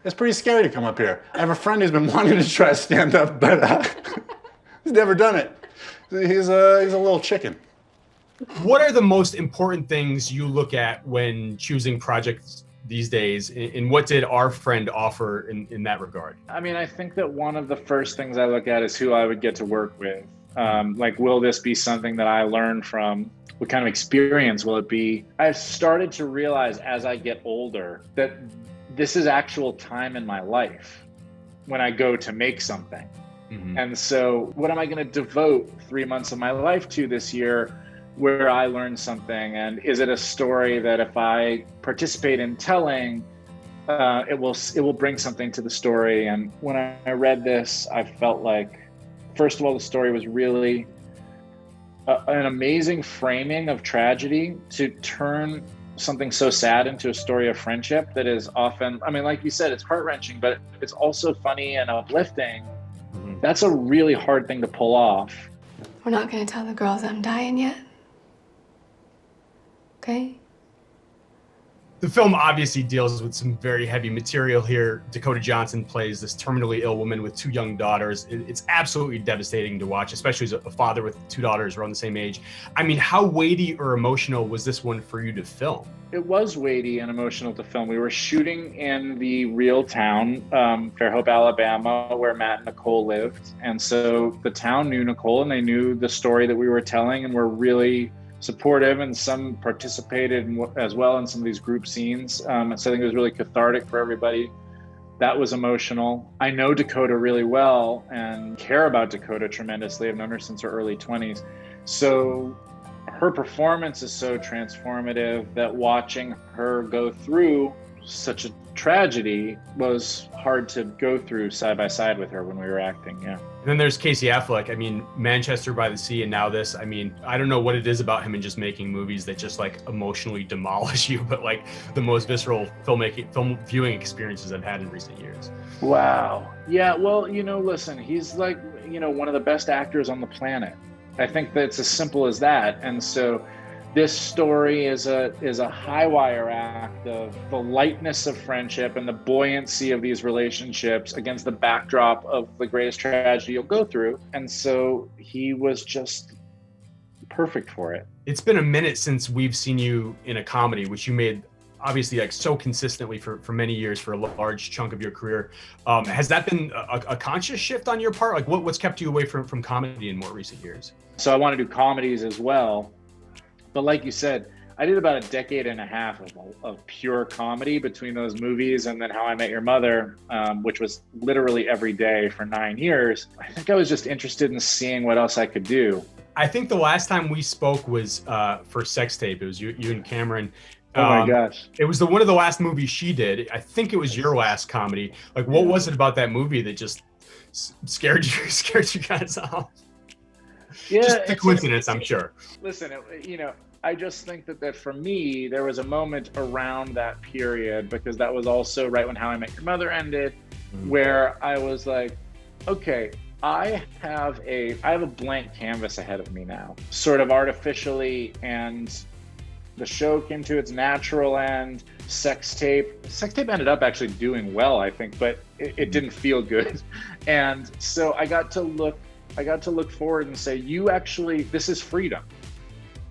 It's pretty scary to come up here. I have a friend who's been wanting to try stand up, but he's never done it. He's a little chicken. What are the most important things you look at when choosing projects these days, and what did our friend offer in that regard? I mean, I think that one of the first things I look at is who I would get to work with. Like, will this be something that I learn from? What kind of experience will it be? I've started to realize as I get older that this is actual time in my life when I go to make something. Mm-hmm. And so what am I going to devote 3 months of my life to this year where I learn something? And is it a story that if I participate in telling, it will bring something to the story? And when I read this, I felt like, first of all, the story was really an amazing framing of tragedy to turn something so sad into a story of friendship that is often, I mean, like you said, it's heart-wrenching, but it's also funny and uplifting. Mm-hmm. That's a really hard thing to pull off. We're not going to tell the girls I'm dying yet. Okay? The film obviously deals with some very heavy material here. Dakota Johnson plays this terminally ill woman with 2 young daughters. It's absolutely devastating to watch, especially as a father with 2 daughters around the same age. I mean, how weighty or emotional was this one for you to film? It was weighty and emotional to film. We were shooting in the real town, Fairhope, Alabama, where Matt and Nicole lived. And so the town knew Nicole and they knew the story that we were telling and were really supportive, and some participated as well in some of these group scenes. So I think it was really cathartic for everybody. That was emotional. I know Dakota really well and care about Dakota tremendously. I've known her since her early 20s. So her performance is so transformative that watching her go through such a tragedy was hard to go through side by side with her when we were acting. Yeah. And then there's Casey Affleck. I mean, Manchester by the Sea and now this. I mean, I don't know what it is about him and just making movies that just like emotionally demolish you, but like the most visceral film viewing experiences I've had in recent years. Wow. Yeah. Well, listen, he's like, one of the best actors on the planet. I think that it's as simple as that. And so this story is a high wire act of the lightness of friendship and the buoyancy of these relationships against the backdrop of the greatest tragedy you'll go through. And so he was just perfect for it. It's been a minute since we've seen you in a comedy, which you made obviously like so consistently for many years, for a large chunk of your career. Has that been a conscious shift on your part? Like what's kept you away from comedy in more recent years? So I want to do comedies as well. But like you said, I did about a decade and a half of pure comedy between those movies and then How I Met Your Mother, which was literally every day for 9 years. I think I was just interested in seeing what else I could do. I think the last time we spoke was for Sex Tape. It was you and Cameron. Oh my gosh. It was one of the last movies she did. I think it was your last comedy. Like, what was it about that movie that just scared you guys off? Yeah, just a coincidence, I'm sure. Listen, I just think that for me, there was a moment around that period, because that was also right when How I Met Your Mother ended, where I was like, okay, I have a blank canvas ahead of me now, sort of artificially, and the show came to its natural end. Sex Tape ended up actually doing well, I think, but it didn't feel good. And so I got to look forward and say, this is freedom.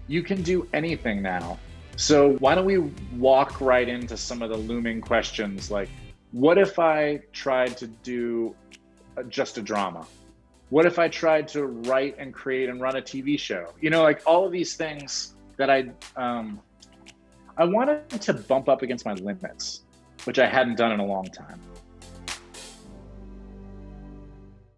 You can do anything now. So why don't we walk right into some of the looming questions, like, what if I tried to do just a drama? What if I tried to write and create and run a TV show? Like all of these things that I wanted to bump up against my limits, which I hadn't done in a long time.